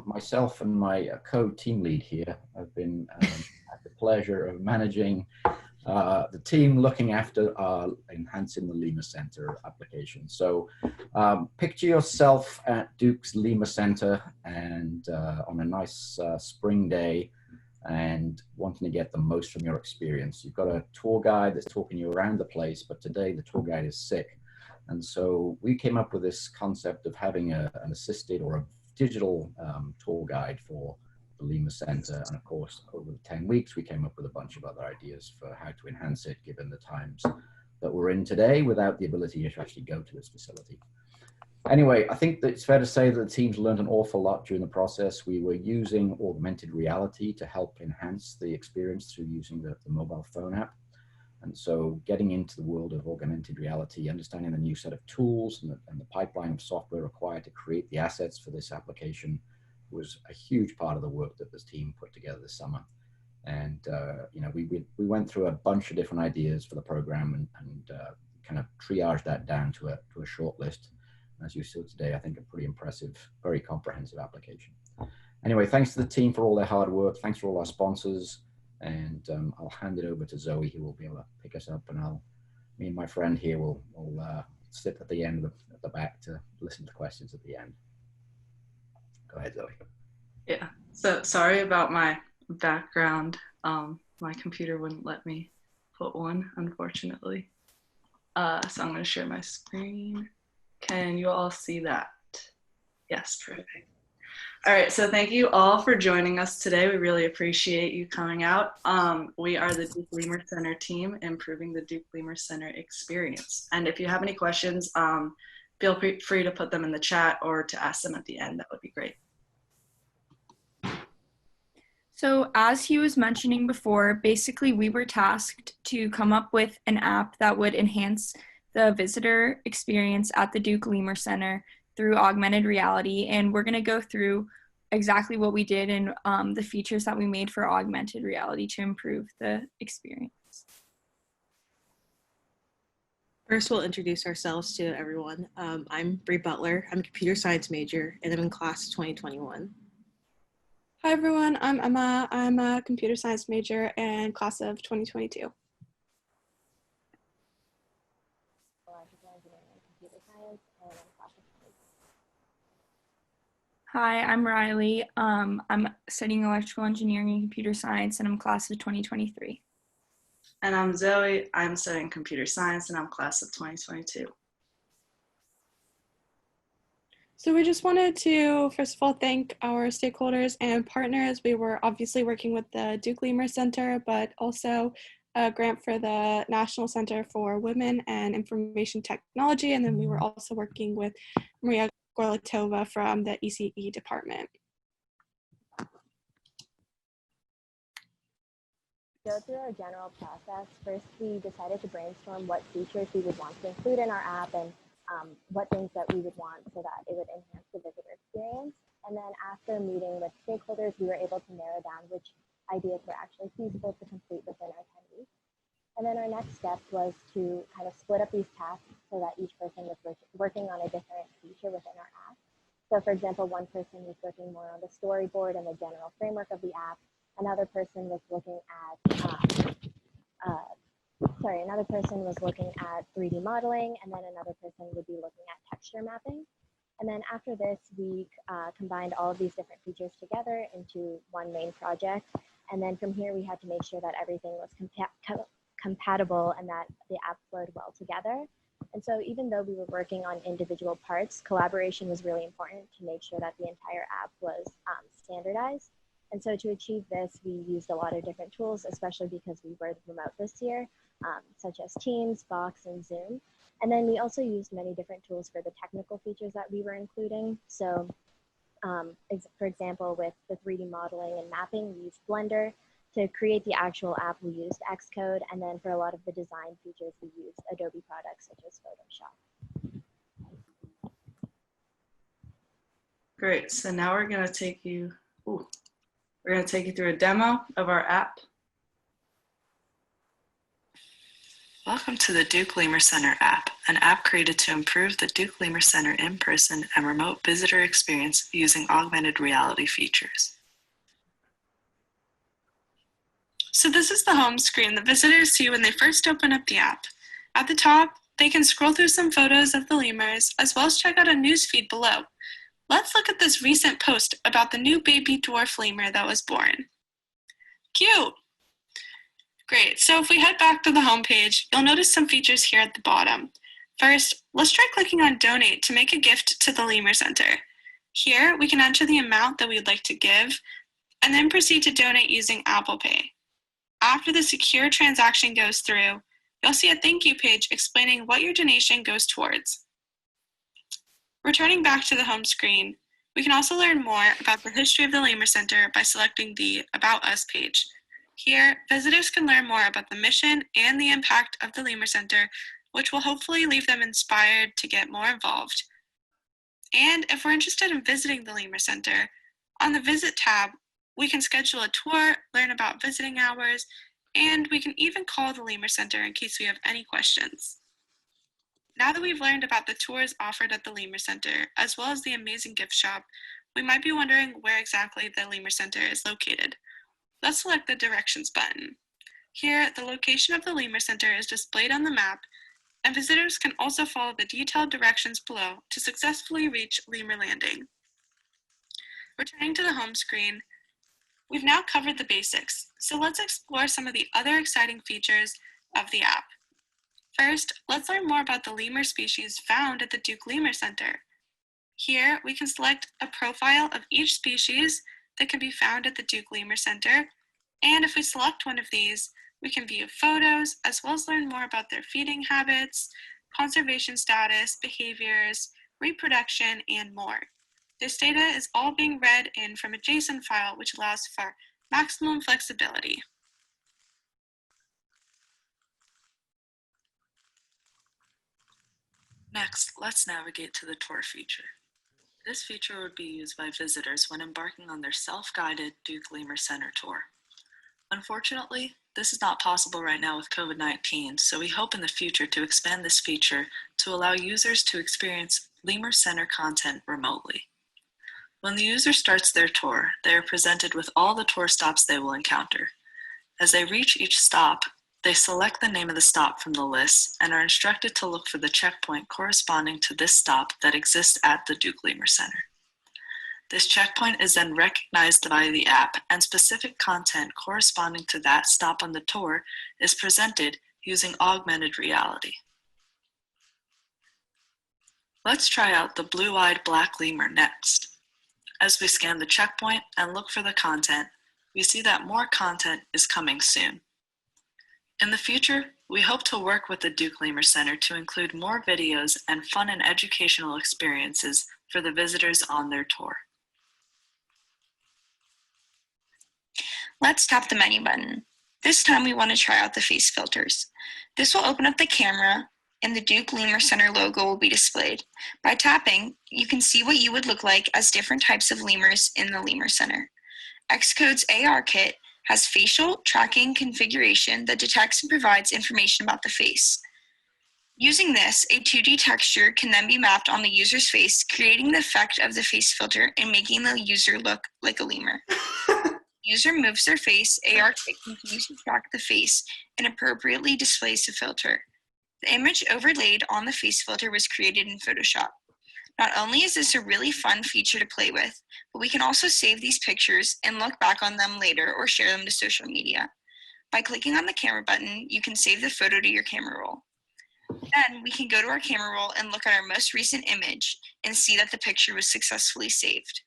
Myself and my co-team lead here have been had the pleasure of managing the team looking after enhancing the Lemur Center application. So picture yourself at Duke's Lemur Center and on a nice spring day and wanting to get the most from your experience. You've got a tour guide that's talking you around the place, but today the tour guide is sick. And so we came up with this concept of having an assisted or a digital tour guide for the Lemur Center. And of course, over the 10 weeks, we came up with a bunch of other ideas for how to enhance it, given the times that we're in today without the ability to actually go to this facility. Anyway, I think that it's fair to say that the team's learned an awful lot during the process. We were using augmented reality to help enhance the experience through using the mobile phone app. And so getting into the world of augmented reality, understanding the new set of tools and the pipeline of software required to create the assets for this application was a huge part of the work that this team put together this summer. And you know, we went through a bunch of different ideas for the program and kind of triaged that down to a short list. And as you saw today, I think a pretty impressive, very comprehensive application. Anyway, thanks to the team for all their hard work. Thanks for all our sponsors. And I'll hand it over to Zoe, who will be able to pick us up. And me and my friend here will sit at the end at the back to listen to questions at the end. Go ahead, Zoe. Yeah, so sorry about my background. My computer wouldn't let me put one, unfortunately. So I'm going to share my screen. Can you all see that? Yes, perfect. All right, so thank you all for joining us today. We really appreciate you coming out. We are the Duke Lemur Center team, improving the Duke Lemur Center experience. And if you have any questions, feel free to put them in the chat or to ask them at the end. That would be great. So as he was mentioning before, basically we were tasked to come up with an app that would enhance the visitor experience at the Duke Lemur Center through augmented reality. And we're gonna go through exactly what we did and the features that we made for augmented reality to improve the experience. First, we'll introduce ourselves to everyone. I'm Bree Butler. I'm a computer science major and I'm in class of 2021. Hi everyone, I'm Emma. I'm a computer science major and class of 2022. Hi, I'm Riley. I'm studying electrical engineering and computer science and I'm class of 2023. And I'm Zoe. I'm studying computer science and I'm class of 2022. So we just wanted to, first of all, thank our stakeholders and partners. We were obviously working with the Duke Lemur Center, but also a grant for the National Center for Women and Information Technology. And then we were also working with Maria Gorlatova from the ECE department. Go through our general process. First, we decided to brainstorm what features we would want to include in our app and what things that we would want so that it would enhance the visitor experience. And then after meeting with stakeholders, we were able to narrow down which ideas were actually feasible to complete within our 10 weeks. And then our next step was to kind of split up these tasks so that each person was working on a different feature within our app. So for example, one person was working more on the storyboard and the general framework of the app. Another person was looking at 3D modeling, and then another person would be looking at texture mapping. And then after this, we combined all of these different features together into one main project. And then from here, we had to make sure that everything was compatible and that the app flowed well together. And so even though we were working on individual parts, collaboration was really important to make sure that the entire app was standardized. And so to achieve this, we used a lot of different tools, especially because we were remote this year, such as Teams, Box, and Zoom. And then we also used many different tools for the technical features that we were including. So for example, with the 3D modeling and mapping, we used Blender. To create the actual app, we used Xcode. And then for a lot of the design features, we used Adobe products such as Photoshop. Great, so now we're gonna take you, through a demo of our app. Welcome to the Duke Lemur Center app, an app created to improve the Duke Lemur Center in-person and remote visitor experience using augmented reality features. So this is the home screen that visitors see when they first open up the app. At the top, they can scroll through some photos of the lemurs, as well as check out a news feed below. Let's look at this recent post about the new baby dwarf lemur that was born. Cute! Great, so if we head back to the home page, you'll notice some features here at the bottom. First, let's try clicking on Donate to make a gift to the Lemur Center. Here, we can enter the amount that we would like to give, and then proceed to donate using Apple Pay. After the secure transaction goes through, you'll see a thank you page explaining what your donation goes towards. Returning back to the home screen, we can also learn more about the history of the Lemur Center by selecting the About Us page. Here, visitors can learn more about the mission and the impact of the Lemur Center, which will hopefully leave them inspired to get more involved. And if we're interested in visiting the Lemur Center, on the Visit tab, we can schedule a tour, learn about visiting hours, and we can even call the Lemur Center in case we have any questions. Now that we've learned about the tours offered at the Lemur Center, as well as the amazing gift shop, we might be wondering where exactly the Lemur Center is located. Let's select the Directions button. Here, the location of the Lemur Center is displayed on the map, and visitors can also follow the detailed directions below to successfully reach Lemur Landing. Returning to the home screen, we've now covered the basics, so let's explore some of the other exciting features of the app. First, let's learn more about the lemur species found at the Duke Lemur Center. Here, we can select a profile of each species that can be found at the Duke Lemur Center, and if we select one of these, we can view photos as well as learn more about their feeding habits, conservation status, behaviors, reproduction, and more. This data is all being read in from a JSON file, which allows for maximum flexibility. Next, let's navigate to the tour feature. This feature would be used by visitors when embarking on their self-guided Duke Lemur Center tour. Unfortunately, this is not possible right now with COVID-19, so we hope in the future to expand this feature to allow users to experience Lemur Center content remotely. When the user starts their tour, they are presented with all the tour stops they will encounter. As they reach each stop, they select the name of the stop from the list and are instructed to look for the checkpoint corresponding to this stop that exists at the Duke Lemur Center. This checkpoint is then recognized by the app, and specific content corresponding to that stop on the tour is presented using augmented reality. Let's try out the blue-eyed black lemur next. As we scan the checkpoint and look for the content, we see that more content is coming soon. In the future, we hope to work with the Duke Lemur Center to include more videos and fun and educational experiences for the visitors on their tour. Let's tap the menu button. This time we want to try out the face filters. This will open up the camera and the Duke Lemur Center logo will be displayed. By tapping, you can see what you would look like as different types of lemurs in the Lemur Center. Xcode's AR kit has facial tracking configuration that detects and provides information about the face. Using this, a 2D texture can then be mapped on the user's face, creating the effect of the face filter and making the user look like a lemur. User moves their face, AR kit continues to track the face and appropriately displays the filter. The image overlaid on the face filter was created in Photoshop. Not only is this a really fun feature to play with, but we can also save these pictures and look back on them later or share them to social media. By clicking on the camera button, you can save the photo to your camera roll. Then we can go to our camera roll and look at our most recent image and see that the picture was successfully saved.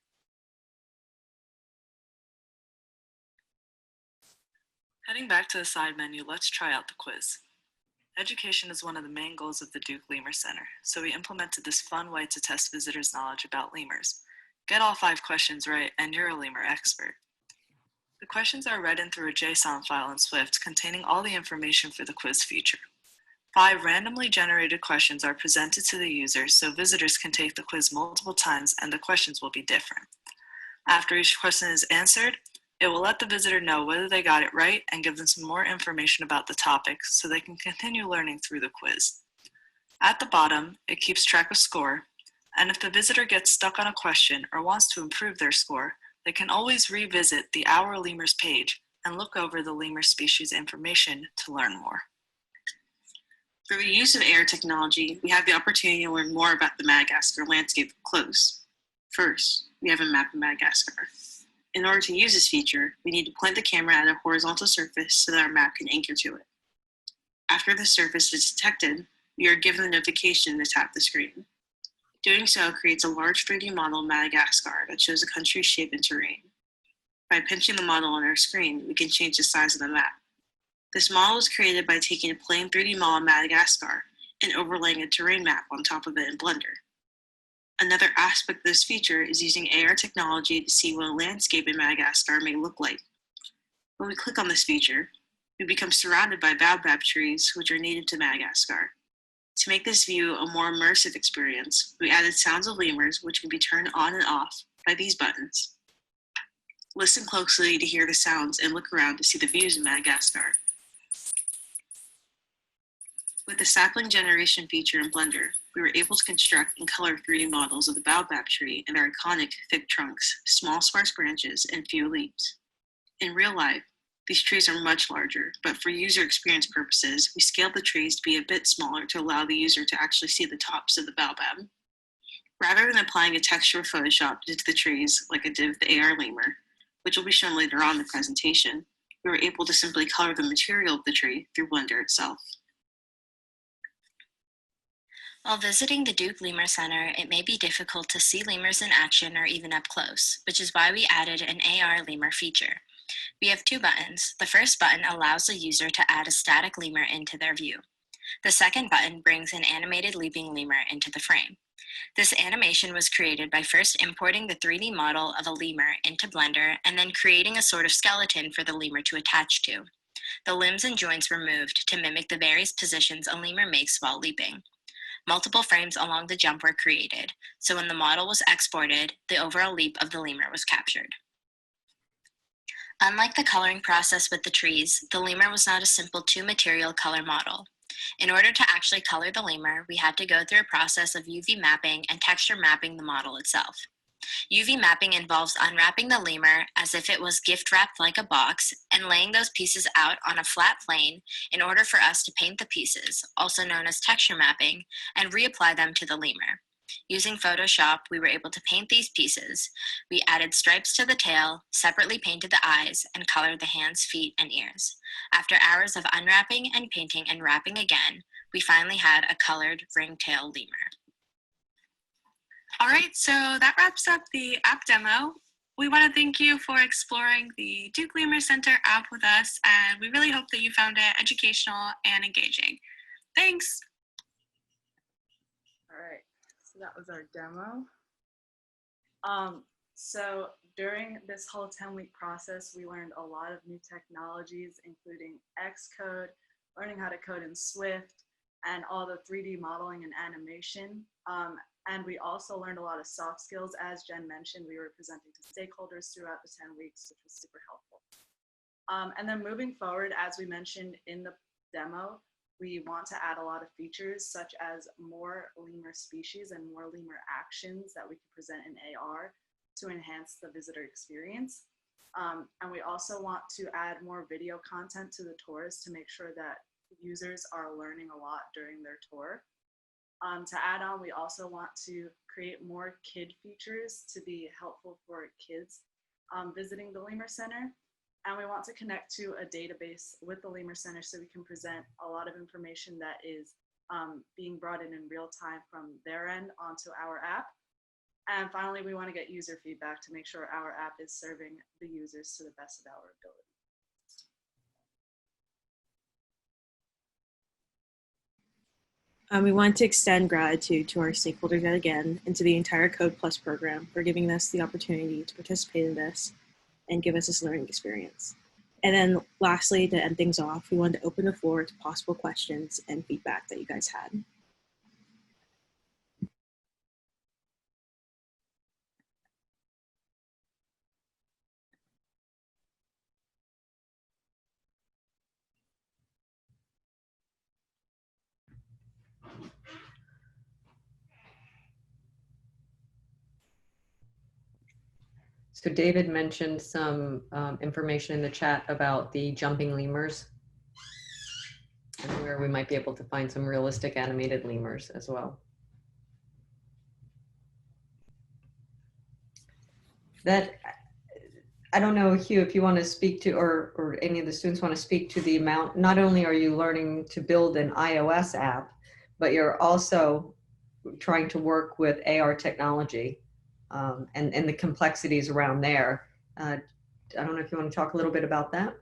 Heading back to the side menu, let's try out the quiz. Education is one of the main goals of the Duke Lemur Center, so we implemented this fun way to test visitors' knowledge about lemurs. Get all 5 questions right, and you're a lemur expert. The questions are read in through a JSON file in Swift containing all the information for the quiz feature. 5 randomly generated questions are presented to the user so visitors can take the quiz multiple times and the questions will be different. After each question is answered, It will let the visitor know whether they got it right and give them some more information about the topic so they can continue learning through the quiz. At the bottom, it keeps track of score, and if the visitor gets stuck on a question or wants to improve their score, they can always revisit the Our Lemurs page and look over the lemur species information to learn more. Through the use of AR technology, we have the opportunity to learn more about the Madagascar landscape up close. First, we have a map of Madagascar. In order to use this feature, we need to point the camera at a horizontal surface so that our map can anchor to it. After the surface is detected, we are given a notification to tap the screen. Doing so creates a large 3D model of Madagascar that shows the country's shape and terrain. By pinching the model on our screen, we can change the size of the map. This model was created by taking a plain 3D model of Madagascar and overlaying a terrain map on top of it in Blender. Another aspect of this feature is using AR technology to see what a landscape in Madagascar may look like. When we click on this feature, we become surrounded by baobab trees, which are native to Madagascar. To make this view a more immersive experience, we added sounds of lemurs, which can be turned on and off by these buttons. Listen closely to hear the sounds and look around to see the views of Madagascar. With the sapling generation feature in Blender, we were able to construct and color 3D models of the baobab tree and their iconic thick trunks, small sparse branches, and few leaves. In real life, these trees are much larger, but for user experience purposes, we scaled the trees to be a bit smaller to allow the user to actually see the tops of the baobab. Rather than applying a texture of Photoshop to the trees like I did with the AR lemur, which will be shown later on in the presentation, we were able to simply color the material of the tree through Blender itself. While visiting the Duke Lemur Center, it may be difficult to see lemurs in action or even up close, which is why we added an AR lemur feature. We have two buttons. The first button allows the user to add a static lemur into their view. The second button brings an animated leaping lemur into the frame. This animation was created by first importing the 3D model of a lemur into Blender and then creating a sort of skeleton for the lemur to attach to. The limbs and joints were moved to mimic the various positions a lemur makes while leaping. Multiple frames along the jump were created, so when the model was exported, the overall leap of the lemur was captured. Unlike the coloring process with the trees, the lemur was not a simple two-material color model. In order to actually color the lemur, we had to go through a process of UV mapping and texture mapping the model itself. UV mapping involves unwrapping the lemur as if it was gift wrapped like a box and laying those pieces out on a flat plane in order for us to paint the pieces, also known as texture mapping, and reapply them to the lemur. Using Photoshop, we were able to paint these pieces. We added stripes to the tail, separately painted the eyes, and colored the hands, feet, and ears. After hours of unwrapping and painting and wrapping again, we finally had a colored ringtail lemur. All right, so that wraps up the app demo. We want to thank you for exploring the Duke Lemur Center app with us, and we really hope that you found it educational and engaging. Thanks. All right, so that was our demo. So during this whole 10-week process, we learned a lot of new technologies, including Xcode, learning how to code in Swift, and all the 3D modeling and animation. And we also learned a lot of soft skills. As Jen mentioned, we were presenting to stakeholders throughout the 10 weeks, which was super helpful. And then moving forward, as we mentioned in the demo, we want to add a lot of features such as more lemur species and more lemur actions that we can present in AR to enhance the visitor experience. And we also want to add more video content to the tours to make sure that users are learning a lot during their tour. To add on, we also want to create more kid features to be helpful for kids visiting the Lemur Center. And we want to connect to a database with the Lemur Center so we can present a lot of information that is being brought in real time from their end onto our app. And finally, we want to get user feedback to make sure our app is serving the users to the best of our ability. We want to extend gratitude to our stakeholders yet again and to the entire Code Plus program for giving us the opportunity to participate in this and give us this learning experience. And then lastly, to end things off, we wanted to open the floor to possible questions and feedback that you guys had. So David mentioned some information in the chat about the jumping lemurs and where we might be able to find some realistic animated lemurs as well. That, I don't know, Hugh, if you want to speak to, or any of the students want to speak to the amount, not only are you learning to build an iOS app, but you're also trying to work with AR technology and the complexities around there. I don't know if you want to talk a little bit about that.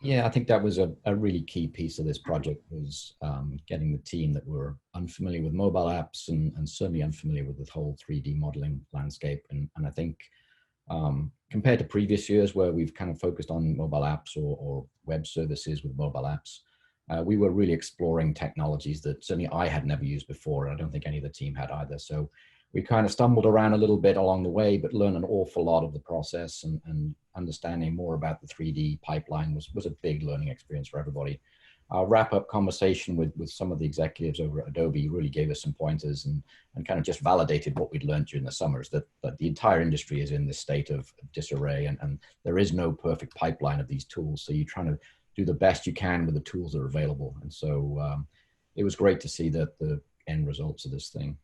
Yeah, I think that was a really key piece of this project, was getting the team that were unfamiliar with mobile apps and certainly unfamiliar with the whole 3D modeling landscape. And I think compared to previous years where we've kind of focused on mobile apps or web services with mobile apps, we were really exploring technologies that certainly I had never used before. And I don't think any of the team had either. So we kind of stumbled around a little bit along the way, but learned an awful lot of the process, and understanding more about the 3D pipeline was a big learning experience for everybody. Our wrap-up conversation with some of the executives over at Adobe really gave us some pointers and kind of just validated what we'd learned during the summers, that the entire industry is in this state of disarray, and there is no perfect pipeline of these tools. So you're trying to do the best you can with the tools that are available. And so it was great to see the end results of this thing.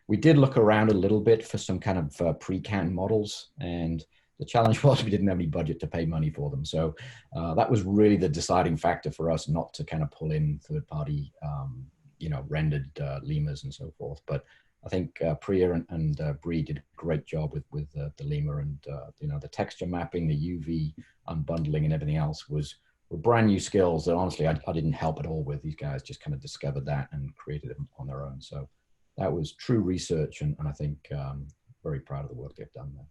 We did look around a little bit for some kind of pre-canned models, and the challenge was we didn't have any budget to pay money for them. So that was really the deciding factor for us, not to kind of pull in third-party, rendered lemurs and so forth. But I think Priya and Bree did a great job with the lemur, and the texture mapping, the UV unbundling, and everything else were brand new skills that honestly I didn't help at all with. These guys just kind of discovered that and created it on their own. So that was true research, and I think very proud of the work they've done there.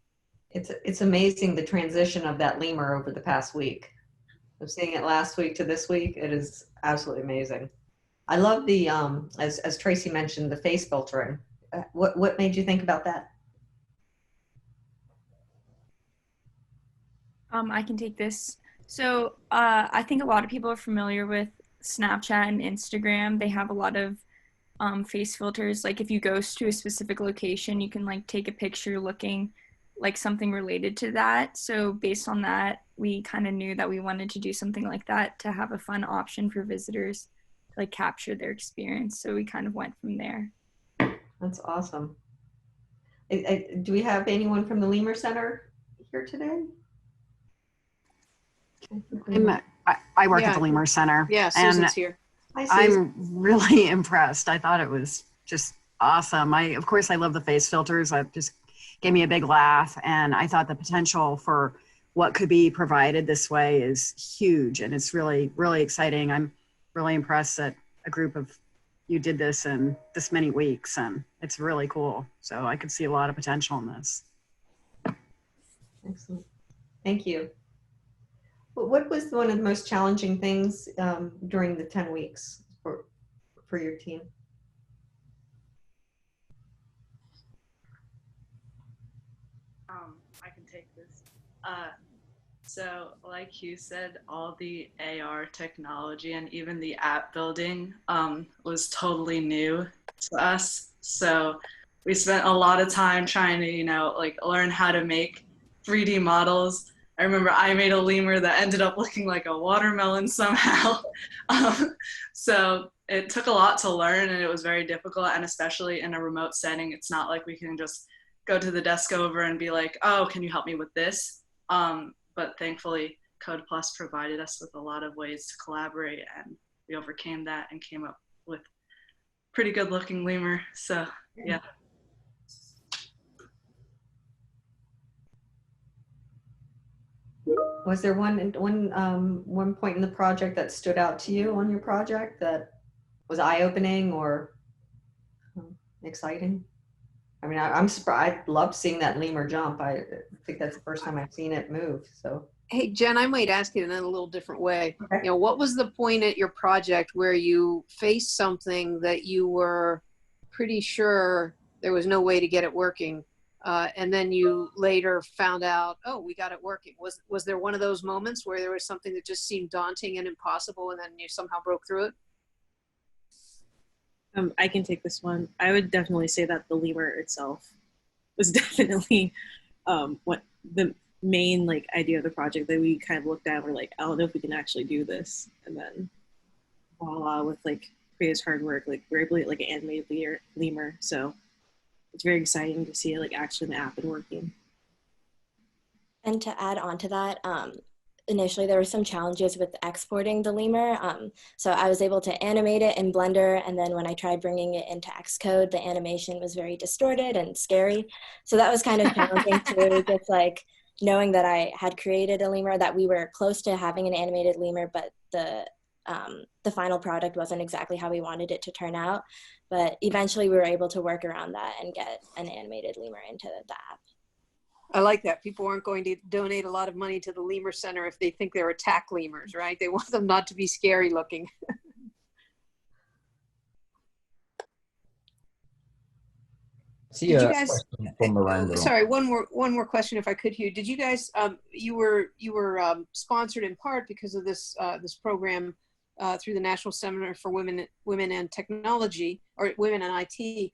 It's amazing the transition of that lemur over the past week. I'm seeing it last week to this week. It is absolutely amazing. I love the, as Tracy mentioned, the face filtering. What made you think about that? I can take this. So I think a lot of people are familiar with Snapchat and Instagram. They have a lot of face filters. Like if you go to a specific location, you can like take a picture looking like something related to that. So based on that, we kind of knew that we wanted to do something like that to have a fun option for visitors to like capture their experience. So we kind of went from there. That's awesome. Do we have anyone from the Lemur Center here today? I work at the Lemur Center. Yeah, Susan's here. Hi, Susan. I'm really impressed. I thought it was just awesome. Of course, I love the face filters. It just gave me a big laugh. And I thought the potential for what could be provided this way is huge. And it's really, really exciting. I'm really impressed that a group of you did this in this many weeks. And it's really cool. So I could see a lot of potential in this. Excellent. Thank you. What was one of the most challenging things during the 10 weeks for your team? I can take this. So like Hugh said, all the AR technology and even the app building was totally new to us. So we spent a lot of time trying to, learn how to make 3D models. I remember I made a lemur that ended up looking like a watermelon somehow. So it took a lot to learn, and it was very difficult, and especially in a remote setting, it's not like we can just go to the desk over and be like, oh, can you help me with this? But thankfully, Code Plus provided us with a lot of ways to collaborate, and we overcame that and came up with pretty good looking lemur. So yeah. Was there one point in the project that stood out to you on your project that was eye-opening or exciting? I mean, I'm surprised. I loved seeing that lemur jump. I think that's the first time I've seen it move. So, hey, Jen, I might ask you in a little different way. Okay. What was the point at your project where you faced something that you were pretty sure there was no way to get it working, and then you later found out, oh, we got it working? Was there one of those moments where there was something that just seemed daunting and impossible, and then you somehow broke through it? I can take this one. I would definitely say that the lemur itself was definitely what the main like idea of the project that we kind of looked at. We're like, I don't know if we can actually do this, and then voila, with like previous hard work, like we're able to get like an animated lemur. So it's very exciting to see it like actually in the app and working. And to add on to that, initially there were some challenges with exporting the lemur. So I was able to animate it in Blender, and then when I tried bringing it into Xcode, the animation was very distorted and scary. So that was kind of challenging too, just like knowing that I had created a lemur, that we were close to having an animated lemur, but the final product wasn't exactly how we wanted it to turn out. But eventually we were able to work around that and get an animated lemur into the app. I like that. People aren't going to donate a lot of money to the Lemur Center if they think they're attack lemurs, right? They want them not to be scary looking. See, Did you guys? from Miranda. Sorry, one more question, if I could, Hugh. Did you guys? You were sponsored in part because of this this program through the National Center for Women and Technology, or Women in IT.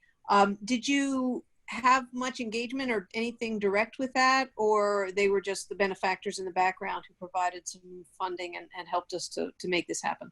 Did you have much engagement or anything direct with that, or they were just the benefactors in the background who provided some funding and helped us to make this happen?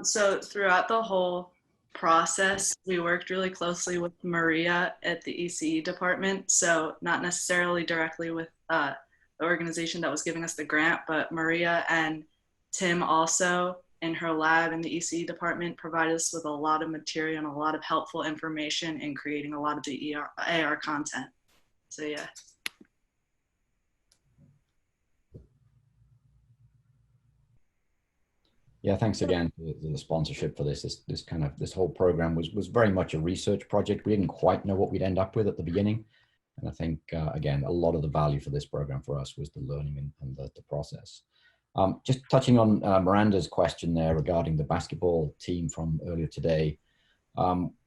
So throughout the whole process, we worked really closely with Maria at the ECE department. So not necessarily directly with the organization that was giving us the grant, but Maria and Tim also in her lab in the ECE department provided us with a lot of material and a lot of helpful information in creating a lot of the AR content. So yeah. Yeah, thanks again for the sponsorship for this. This whole program was very much a research project. We didn't quite know what we'd end up with at the beginning. And I think, again, a lot of the value for this program for us was the learning and the process. Just touching on Miranda's question there regarding the basketball team from earlier today.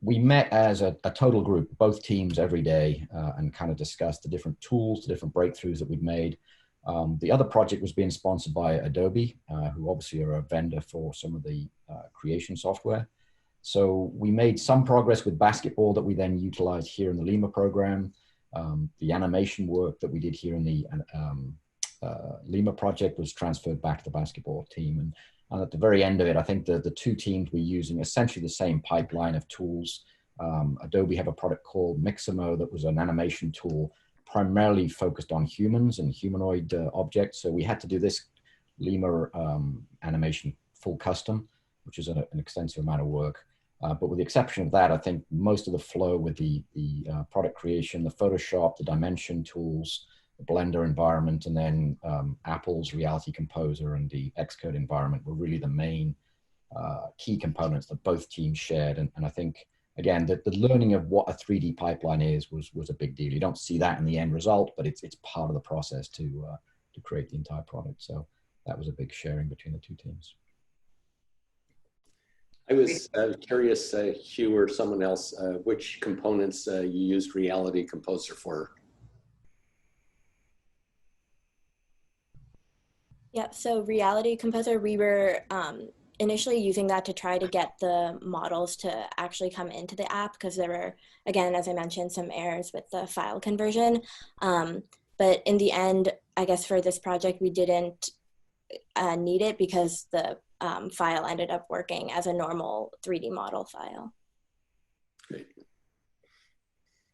We met as a total group, both teams every day, and kind of discussed the different tools, the different breakthroughs that we've made. The other project was being sponsored by Adobe, who obviously are a vendor for some of the creation software. So we made some progress with basketball that we then utilized here in the Lemur program. The animation work that we did here in the Lemur project was transferred back to the basketball team. And at the very end of it, I think the two teams were using essentially the same pipeline of tools. Adobe have a product called Mixamo that was an animation tool primarily focused on humans and humanoid objects. So we had to do this Lemur animation full custom, which is an extensive amount of work. But with the exception of that, I think most of the flow with the product creation, the Photoshop, the dimension tools, the Blender environment, and then Apple's Reality Composer and the Xcode environment were really the main key components that both teams shared. And I think, again, the learning of what a 3D pipeline is was a big deal. You don't see that in the end result, but it's part of the process to create the entire product. So that was a big sharing between the two teams. I was curious, Hugh or someone else, which components you used Reality Composer for? Yeah, so Reality Composer, we were initially using that to try to get the models to actually come into the app because there were, again, as I mentioned, some errors with the file conversion. But in the end, I guess for this project, we didn't need it because the file ended up working as a normal 3D model file.